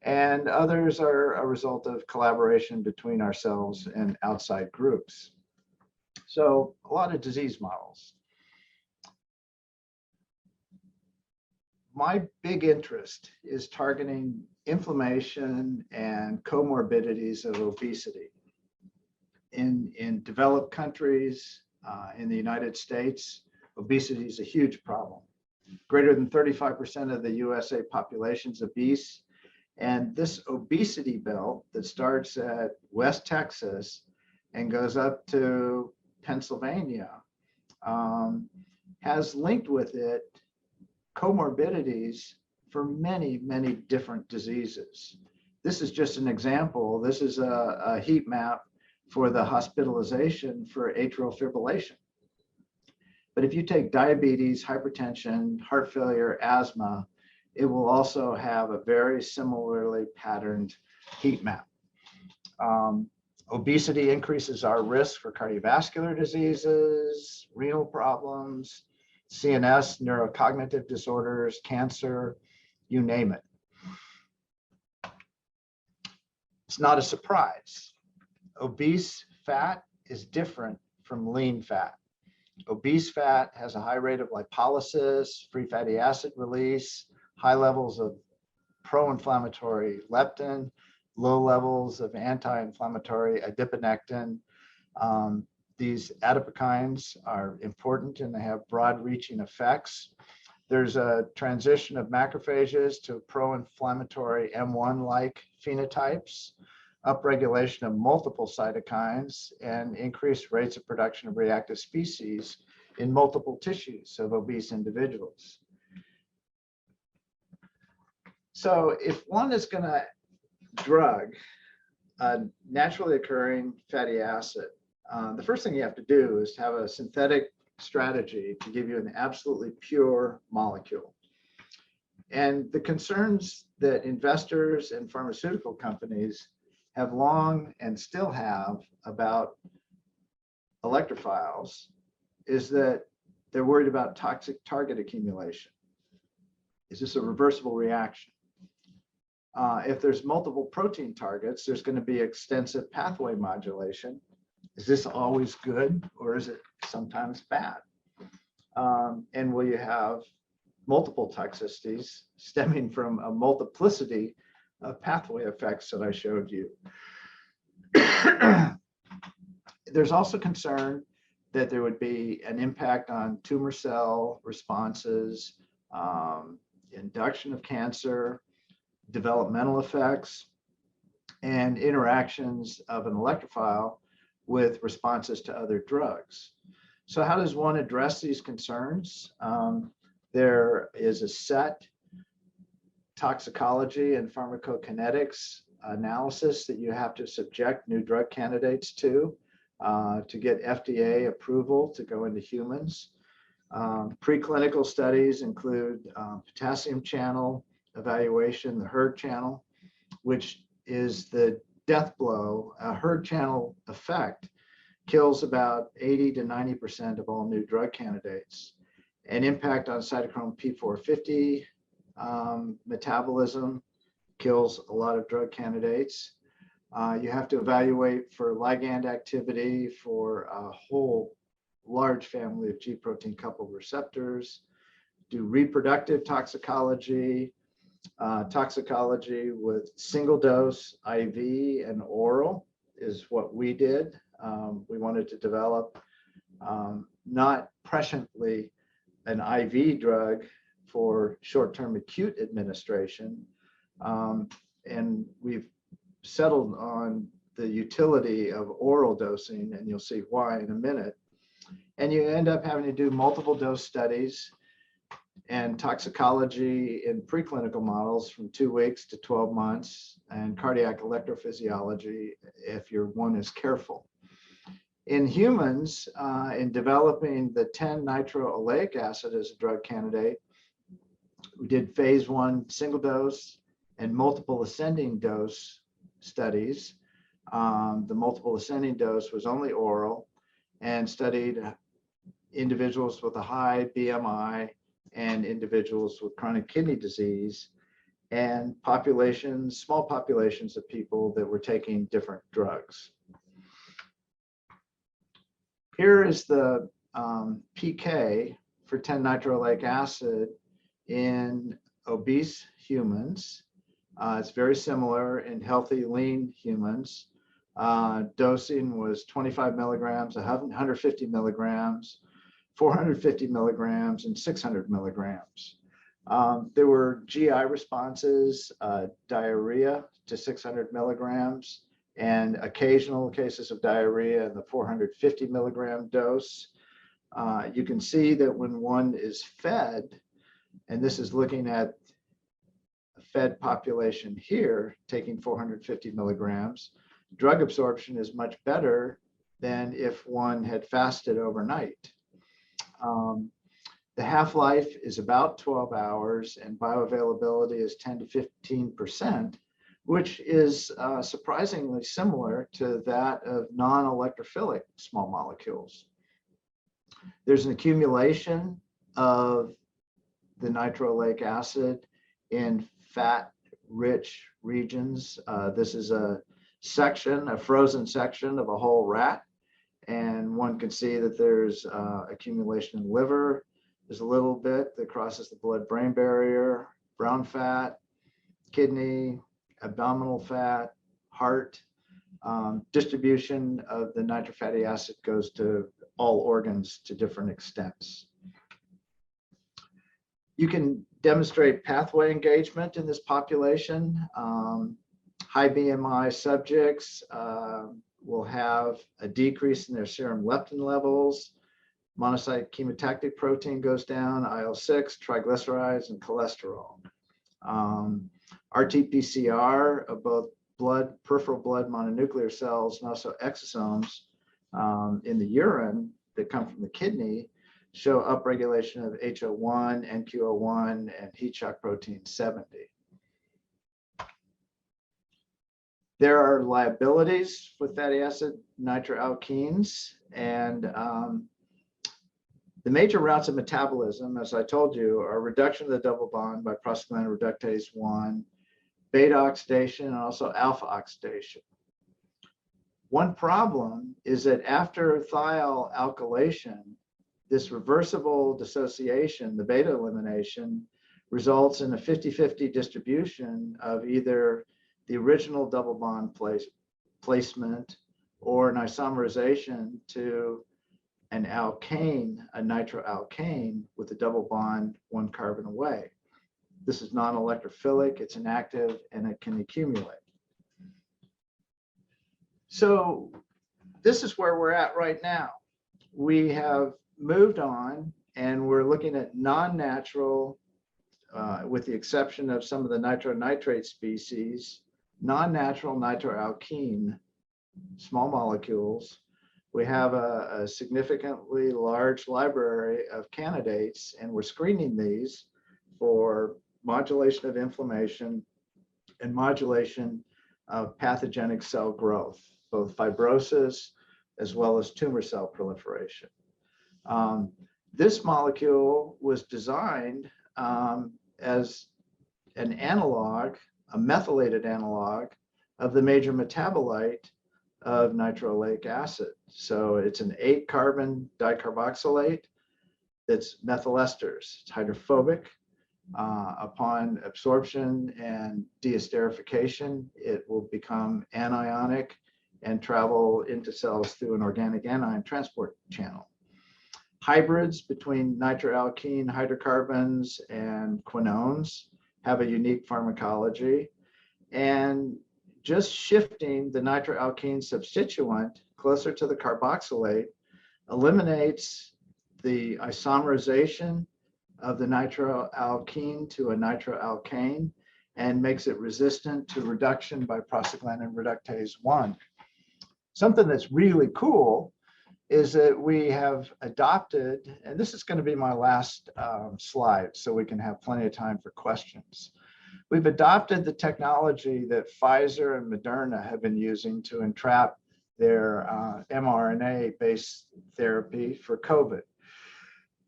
And others are a result of collaboration between ourselves and outside groups. So a lot of disease models. My big interest is targeting inflammation and comorbidities of obesity. In developed countries, in the United States, obesity is a huge problem. Greater than 35% of the USA population is obese. And this obesity belt that starts at West Texas and goes up to Pennsylvania has linked with it comorbidities for many, many different diseases. This is just an example. This is a heat map for the hospitalization for atrial fibrillation. But if you take diabetes, hypertension, heart failure, asthma, it will also have a very similarly patterned heat map. Obesity increases our risk for cardiovascular diseases, renal problems, CNS, neurocognitive disorders, cancer, you name it. It's not a surprise. Obese fat is different from lean fat. Obese fat has a high rate of lipolysis, free fatty acid release, high levels of pro-inflammatory leptin, low levels of anti-inflammatory adiponectin. These adipokines are important and they have broad-reaching effects. There's a transition of macrophages to pro-inflammatory M1-like phenotypes, upregulation of multiple cytokines, and increased rates of production of reactive species in multiple tissues of obese individuals. So if one is going to drug a naturally occurring fatty acid, the first thing you have to do is have a synthetic strategy to give you an absolutely pure molecule. And the concerns that investors and pharmaceutical companies have long and still have about electrophiles is that they're worried about toxic target accumulation. Is this a reversible reaction? If there's multiple protein targets, there's going to be extensive pathway modulation. Is this always good, or is it sometimes bad? And will you have multiple toxicities stemming from a multiplicity of pathway effects that I showed you? There's also concern that there would be an impact on tumor cell responses, induction of cancer, developmental effects, and interactions of an electrophile with responses to other drugs. So how does one address these concerns? There is a set toxicology and pharmacokinetics analysis that you have to subject new drug candidates to get FDA approval to go into humans. Preclinical studies include potassium channel evaluation, the hERG channel, which is the death blow. A hERG channel effect kills about 80 to 90% of all new drug candidates. An impact on cytochrome P450 metabolism kills a lot of drug candidates. You have to evaluate for ligand activity for a whole large family of G protein coupled receptors, do reproductive toxicology, toxicology with single dose IV and oral is what we did. We wanted to develop not presciently an IV drug for short-term acute administration. And we've settled on the utility of oral dosing, and you'll see why in a minute. And you end up having to do multiple dose studies and toxicology in preclinical models from 2 weeks to 12 months, and cardiac electrophysiology if your one is careful. In humans, in developing the 10-nitroleic acid as a drug candidate, we did phase 1 single dose and multiple ascending dose studies. The multiple ascending dose was only oral and studied individuals with a high BMI and individuals with chronic kidney disease, and populations, small populations of people that were taking different drugs. Here is the PK for 10-nitroleic acid in obese humans. It's very similar in healthy, lean humans. Dosing was 25 milligrams, 150 milligrams, 450 milligrams, and 600 milligrams. There were GI responses, diarrhea to 600 milligrams, and occasional cases of diarrhea in the 450 milligram dose. You can see that when one is fed, and this is looking at a fed population here, taking 450 milligrams, drug absorption is much better than if one had fasted overnight. The half-life is about 12 hours and bioavailability is 10 to 15%, which is surprisingly similar to that of non-electrophilic small molecules. There's an accumulation of the nitroleic acid in fat-rich regions. This is a section, a frozen section of a whole rat. And one can see that there's accumulation in liver. There's a little bit that crosses the blood-brain barrier, brown fat, kidney, abdominal fat, heart. Distribution of the nitrofatty acid goes to all organs to different extents. You can demonstrate pathway engagement in this population. High BMI subjects will have a decrease in their serum leptin levels. Monocyte chemotactic protein goes down, IL-6, triglycerides, and cholesterol. RT-PCR of both blood, peripheral blood mononuclear cells, and also exosomes in the urine that come from the kidney show upregulation of HO1, NQO1, and heat shock protein 70. There are liabilities with fatty acid nitroalkenes, and the major routes of metabolism, as I told you, are reduction of the double bond by prostaglandin reductase 1, beta oxidation, and also alpha oxidation. One problem is that after thiol alkylation, this reversible dissociation, the beta elimination, results in a 50-50 distribution of either the original double bond placement or an isomerization to an alkane, a nitroalkane with a double bond 1 carbon away. This is non-electrophilic, it's inactive, and it can accumulate. So this is where we're at right now. We have moved on and we're looking at non-natural, with the exception of some of the nitronitrate species, non-natural nitroalkene small molecules. We have a significantly large library of candidates, and we're screening these for modulation of inflammation and modulation of pathogenic cell growth, both fibrosis as well as tumor cell proliferation. This molecule was designed as an analog, a methylated analog of the major metabolite of nitroleic acid. So it's an 8-carbon dicarboxylate that's methyl esters. It's hydrophobic. Upon absorption and deesterification, it will become anionic and travel into cells through an organic anion transport channel. Hybrids between nitroalkene hydrocarbons and quinones have a unique pharmacology, and just shifting the nitroalkene substituent closer to the carboxylate eliminates the isomerization of the nitroalkene to a nitroalkane and makes it resistant to reduction by prostaglandin reductase 1. Something that's really cool is that we have adopted, and this is going to be my last slide so we can have plenty of time for questions. We've adopted the technology that Pfizer and Moderna have been using to entrap their mRNA-based therapy for COVID.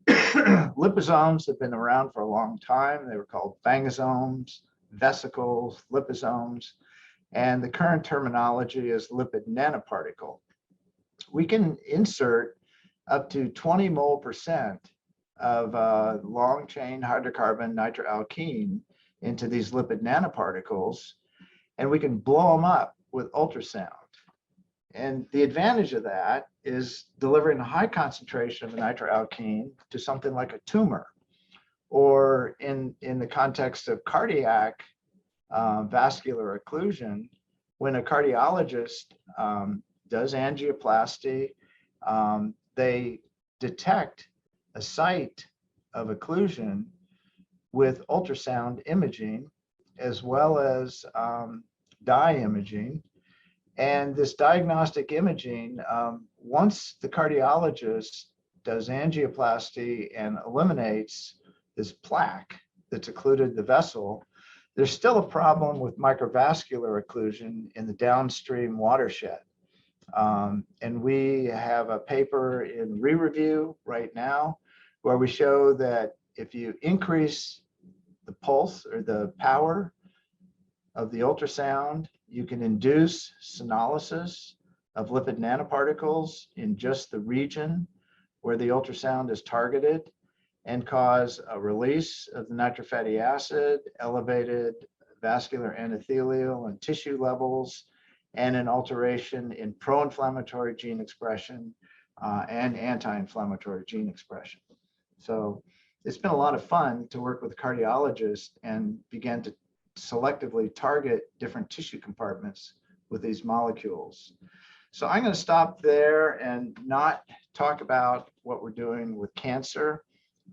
Liposomes have been around for a long time. They were called fangosomes, vesicles, liposomes, and the current terminology is lipid nanoparticle. We can insert up to 20 mol% of long-chain hydrocarbon nitroalkene into these lipid nanoparticles, and we can blow them up with ultrasound. And the advantage of that is delivering a high concentration of nitroalkene to something like a tumor, or in the context of cardiac vascular occlusion, when a cardiologist does angioplasty, they detect a site of occlusion with ultrasound imaging as well as dye imaging. And this diagnostic imaging, once the cardiologist does angioplasty and eliminates this plaque that's occluded the vessel, there's still a problem with microvascular occlusion in the downstream watershed. And we have a paper in re-review right now where we show that if you increase the pulse or the power of the ultrasound, you can induce senolysis of lipid nanoparticles in just the region where the ultrasound is targeted and cause a release of the nitrofatty acid, elevated vascular endothelial and tissue levels, and an alteration in pro-inflammatory gene expression and anti-inflammatory gene expression. So it's been a lot of fun to work with cardiologists and begin to selectively target different tissue compartments with these molecules. So I'm going to stop there and not talk about what we're doing with cancer.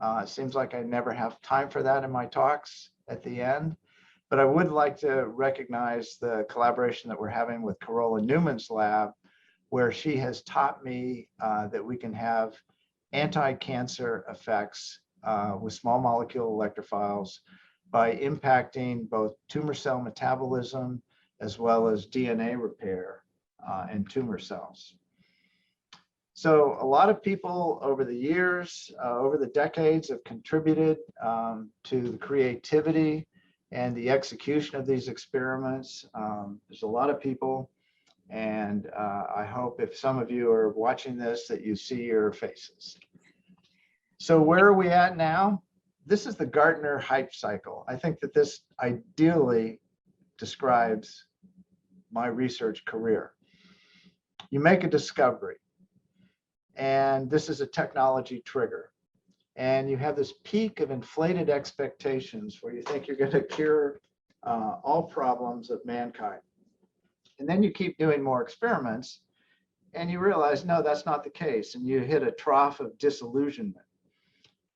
It seems like I never have time for that in my talks at the end. But I would like to recognize the collaboration that we're having with Carola Newman's lab, where she has taught me that we can have anti-cancer effects with small molecule electrophiles by impacting both tumor cell metabolism as well as DNA repair in tumor cells. So a lot of people over the years, over the decades, have contributed to the creativity and the execution of these experiments. There's a lot of people, and I hope if some of you are watching this that you see your faces. So where are we at now? This is the Gartner hype cycle. I think that this ideally describes my research career. You make a discovery, and this is a technology trigger. And you have this peak of inflated expectations where you think you're going to cure all problems of mankind. And then you keep doing more experiments, and you realize, no, that's not the case. And you hit a trough of disillusionment.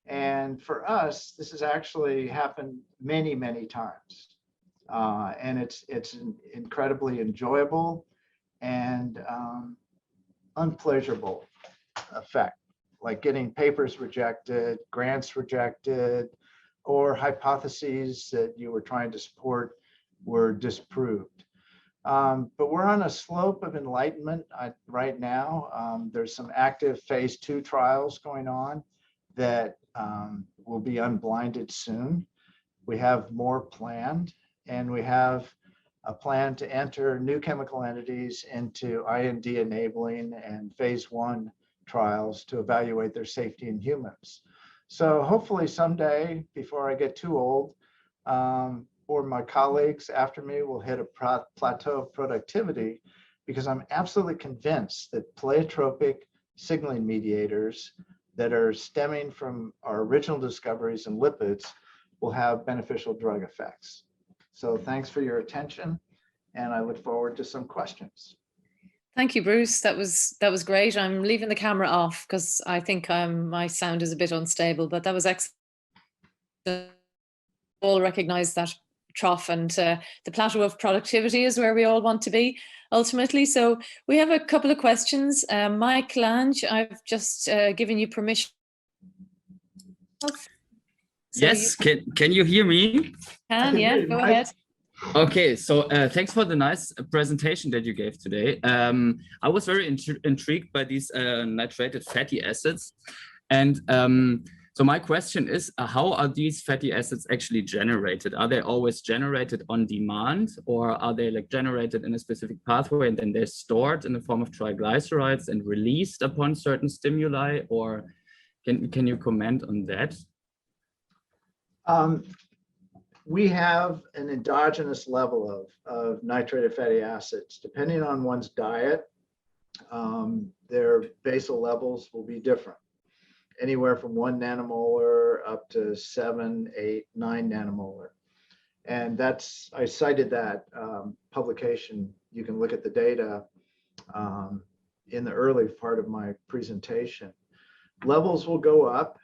And for us, this has actually happened many, many times. And it's incredibly enjoyable and unpleasurable effect, like getting papers rejected, grants rejected, or hypotheses that you were trying to support were disproved. But we're on a slope of enlightenment right now. There's some active phase 2 trials going on that will be unblinded soon. We have more planned, and we have a plan to enter new chemical entities into IND enabling and phase 1 trials to evaluate their safety in humans. So hopefully someday, before I get too old, or my colleagues after me will hit a plateau of productivity, because I'm absolutely convinced that pleiotropic signaling mediators that are stemming from our original discoveries in lipids will have beneficial drug effects. So thanks for your attention, and I look forward to some questions. Thank you, Bruce. That was great. I'm leaving the camera off because I think my sound is a bit unstable, but that was excellent. All recognize that trough, and the plateau of productivity is where we all want to be ultimately. So we have a couple of questions. Mike Lange, I've just given you permission. So yes, can you hear me? Yeah, go ahead. Okay, so thanks for the nice presentation that you gave today. I was very intrigued by these nitrated fatty acids. And so my question is, how are these fatty acids actually generated? Are they always generated on demand, or are they like generated in a specific pathway and then they're stored in the form of triglycerides and released upon certain stimuli? Or can you comment on that? We have an endogenous level of nitrated fatty acids. Depending on one's diet, their basal levels will be different, anywhere from 1 nanomolar up to 7, 8, 9 nanomolar. And I cited that publication. You can look at the data in the early part of my presentation. Levels will go up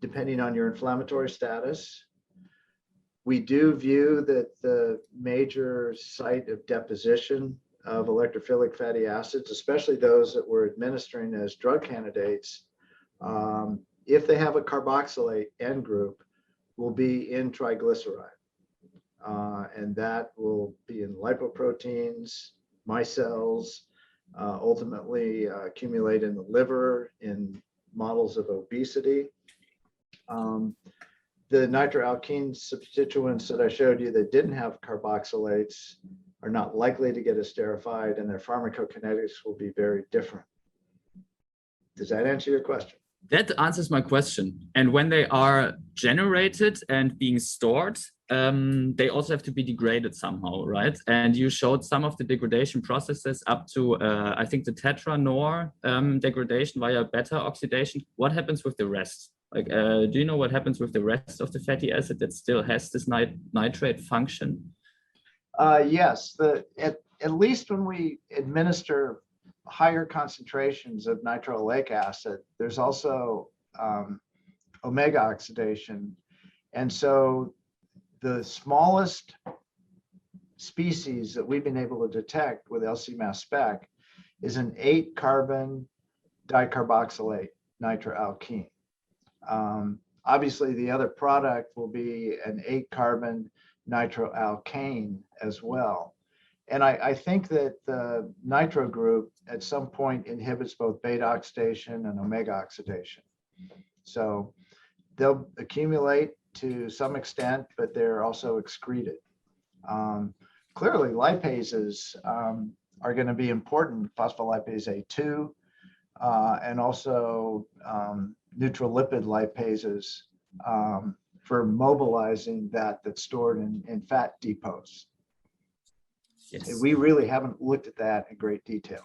depending on your inflammatory status. We do view that the major site of deposition of electrophilic fatty acids, especially those that we're administering as drug candidates, if they have a carboxylate end group, will be in triglyceride. And that will be in lipoproteins, micelles, ultimately accumulate in the liver in models of obesity. The nitroalkene substituents that I showed you that didn't have carboxylates are not likely to get esterified, and their pharmacokinetics will be very different. Does that answer your question? That answers my question. And when they are generated and being stored, they also have to be degraded somehow, right? And you showed some of the degradation processes up to, I think, the tetranor degradation via beta oxidation. What happens with the rest? Like, do you know what happens with the rest of the fatty acid that still has this nitrate function? Yes, at least when we administer higher concentrations of nitroleic acid, there's also omega oxidation. And so the smallest species that we've been able to detect with LC mass spec is an 8-carbon dicarboxylate nitroalkene. Obviously, the other product will be an 8-carbon nitroalkane as well. And I think that the nitro group at some point inhibits both beta oxidation and omega oxidation. So they'll accumulate to some extent, but they're also excreted. Clearly, lipases are going to be important, phospholipase A2, and also neutral lipid lipases for mobilizing that's stored in fat depots. Yes. We really haven't looked at that in great detail.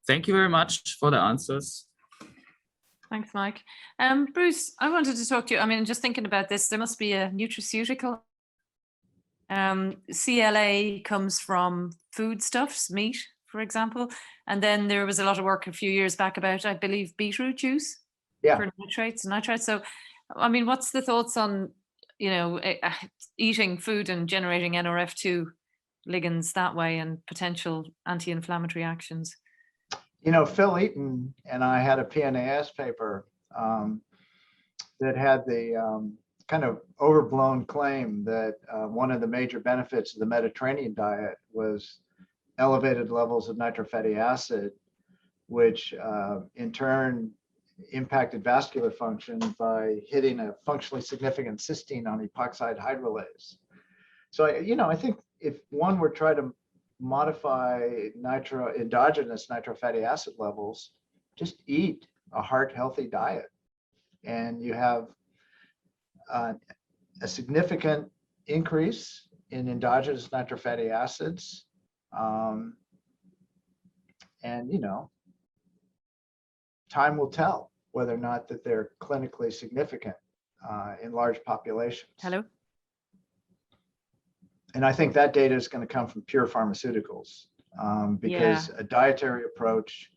Thank you very much for the answers. Thanks, Mike. Bruce, I wanted to talk to you. I mean, just thinking about this, there must be a nutraceutical. CLA comes from foodstuffs, meat, for example. And then there was a lot of work a few years back about, I believe, beetroot juice for nitrates. So, I mean, what's the thoughts on, you know, eating food and generating NRF2 ligands that way and potential anti-inflammatory actions? You know, Phil Eaton and I had a PNAS paper that had the kind of overblown claim that one of the major benefits of the Mediterranean diet was elevated levels of nitrofatty acid, which in turn impacted vascular function by hitting a functionally significant cysteine on epoxide hydrolase. So, you know, I think if one were trying to modify endogenous nitrofatty acid levels, just eat a heart healthy diet, and you have a significant increase in endogenous nitrofatty acids. And, you know, time will tell whether or not that they're clinically significant in large populations. Hello? And I think that data is going to come from pure pharmaceuticals because a dietary approach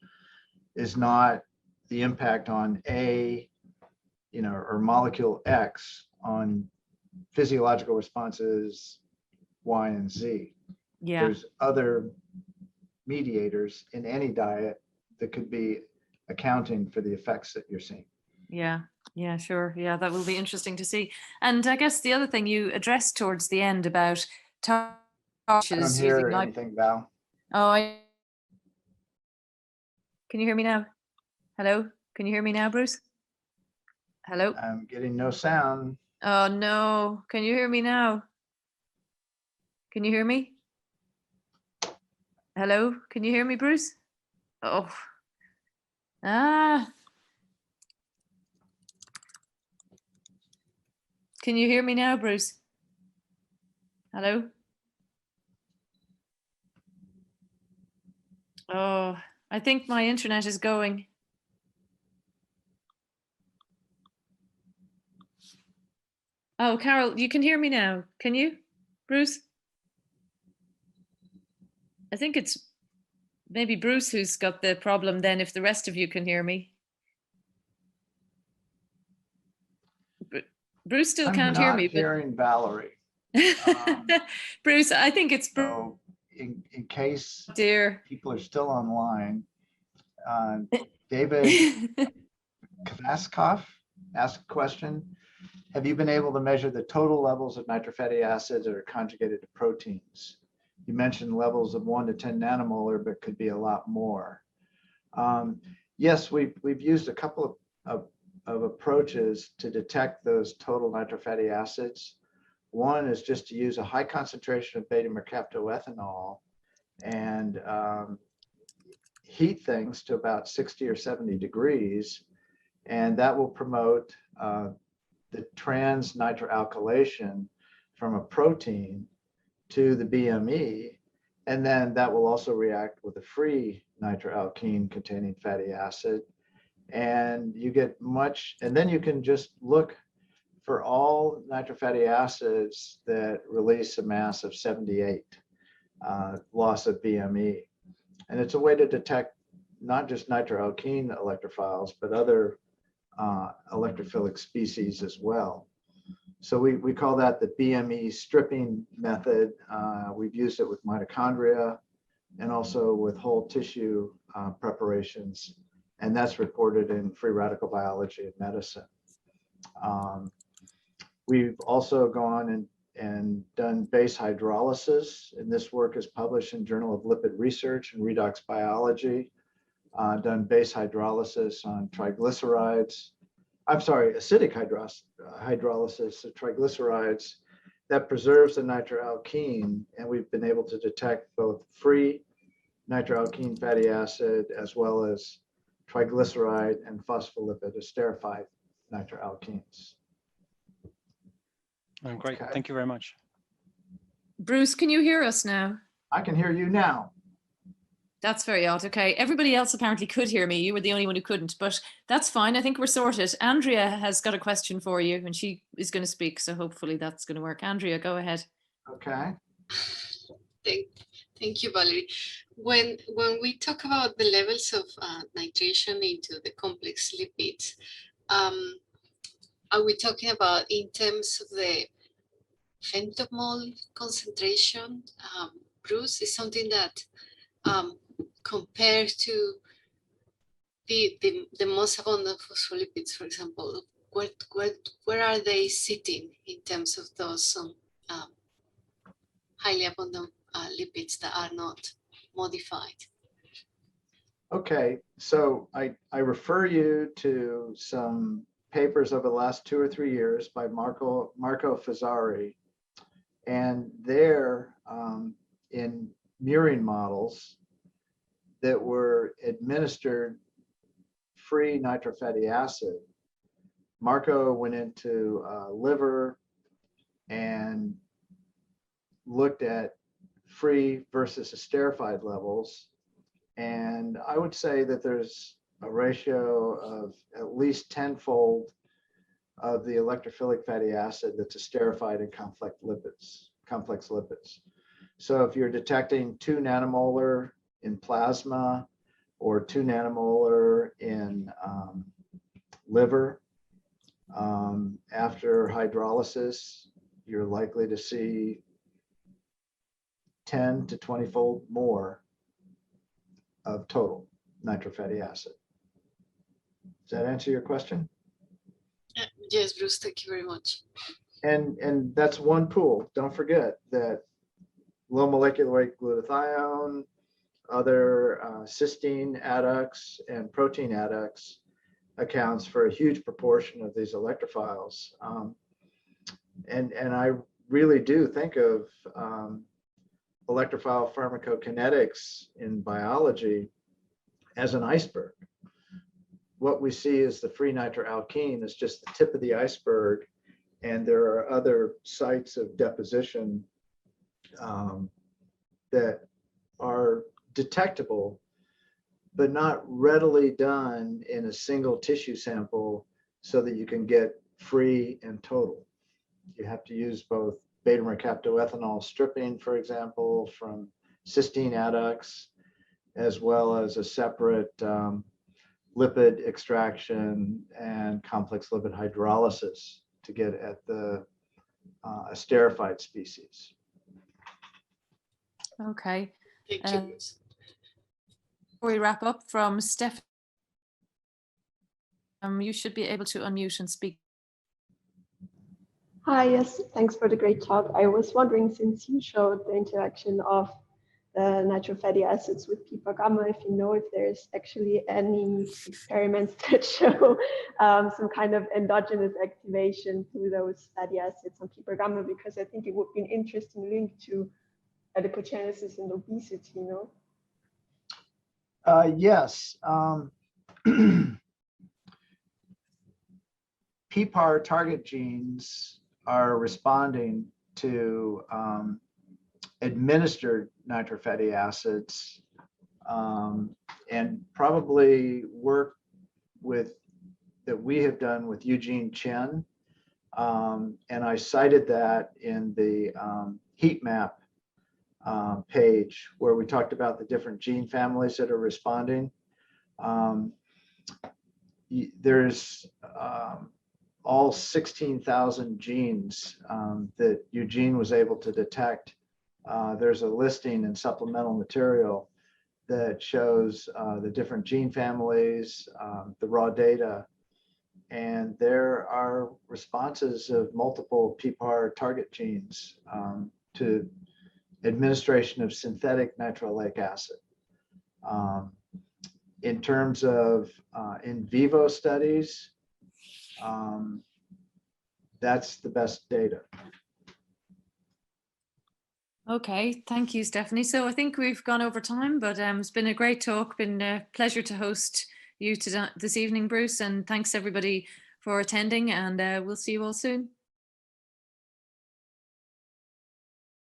is not the impact on A, you know, or molecule X on physiological responses Y and Z. Yeah. There's other mediators in any diet that could be accounting for the effects that you're seeing. Yeah, sure. Yeah, that will be interesting to see. And I guess the other thing you addressed towards the end about I don't hear anything, Val. Oh, can you hear me now? Hello? Can you hear me now, Bruce? Hello? I'm getting no sound. Oh, no. Can you hear me now? Can you hear me? Hello? Can you hear me, Bruce? Oh. Can you hear me now, Bruce? Hello? Oh, I think my internet is going. Oh, Carol, you can hear me now. Can you, Bruce? I think it's maybe Bruce who's got the problem then, if the rest of you can hear me. Bruce still can't hear me. I'm not hearing Valerie. Bruce, I think it's Bruce. So in case people are still online, David Kvaskov asked a question. Have you been able to measure the total levels of nitrofatty acids that are conjugated to proteins? You mentioned levels of 1 to 10 nanomolar, but could be a lot more. Yes, we've used a couple of approaches to detect those total nitrofatty acids. One is just to use a high concentration of beta-mercaptoethanol and heat things to about 60 or 70 degrees, and that will promote the trans nitroalkylation from a protein to the BME, and then that will also react with a free nitroalkene containing fatty acid, and you get much, and then you can just look for all nitrofatty acids that release a mass of 78 loss of BME. And it's a way to detect not just nitroalkene electrophiles, but other electrophilic species as well. So we call that the BME stripping method. We've used it with mitochondria and also with whole tissue preparations. And that's reported in Free Radical Biology and Medicine. We've also gone and done base hydrolysis, and this work is published in Journal of Lipid Research and Redox Biology. Done base hydrolysis on triglycerides. I'm sorry, acidic hydrolysis of triglycerides that preserves the nitroalkene, and we've been able to detect both free nitroalkene fatty acid as well as triglyceride and phospholipid esterified nitroalkenes. Oh, great, Okay. thank you very much. Bruce, can you hear us now? I can hear you now. That's very odd. Okay. Everybody else apparently could hear me. You were the only one who couldn't, but that's fine. I think we're sorted. Andrea has got a question for you and she is going to speak. So hopefully that's going to work. Andrea, go ahead. Okay. Thank you, Valerie. When we talk about the levels of nitration into the complex lipids, are we talking about in terms of the femtomole concentration? Bruce, is something that compared to the most abundant phospholipids, for example, where are they sitting in terms of those highly abundant lipids that are not modified? Okay, so I refer you to some papers over the last 2 or 3 years by Marco Fazzari, and they're in murine models that were administered free nitrofatty acid. Marco went into liver and looked at free versus esterified levels. And I would say that there's a ratio of at least 10-fold of the electrophilic fatty acid that's esterified in complex lipids. So if you're detecting 2 nanomolar in plasma or 2 nanomolar in liver, after hydrolysis, you're likely to see 10 to 20-fold more of total nitrofatty acid. Does that answer your question? Yes, Bruce, thank you very much. And that's one pool. Don't forget that low molecular weight glutathione, other cysteine adducts and protein adducts accounts for a huge proportion of these electrophiles. And I really do think of electrophile pharmacokinetics in biology as an iceberg. What we see is the free nitroalkene is just the tip of the iceberg, and there are other sites of deposition that are detectable, but not readily done in a single tissue sample so that you can get free and total. You have to use both beta-mercaptoethanol stripping, for example, from cysteine adducts, as well as a separate lipid extraction and complex lipid hydrolysis to get at the esterified species. Okay. Thank you, Bruce. Before we wrap up, from Steph, you should be able to unmute and speak. Hi, yes, thanks for the great talk. I was wondering, since you showed the interaction of the nitrofatty acids with pipa gamma, if you know if there's actually any experiments that show some kind of endogenous activation through those fatty acids on pipa gamma, because I think it would be an interesting link to adipogenesis and obesity, you know? Yes. PPAR target genes are responding to administered nitrofatty acids, and probably work that we have done with Eugene Chen. And I cited that in the heat map page where we talked about the different gene families that are responding. There's all 16,000 genes that Eugene was able to detect. There's a listing in supplemental material that shows the different gene families, the raw data, and there are responses of multiple PPAR target genes to administration of synthetic nitroleic acid. In terms of in vivo studies, that's the best data. Okay, thank you, Stephanie. So I think we've gone over time, but it's been a great talk. Been a pleasure to host you this evening, Bruce, and thanks everybody for attending, and we'll see you all soon.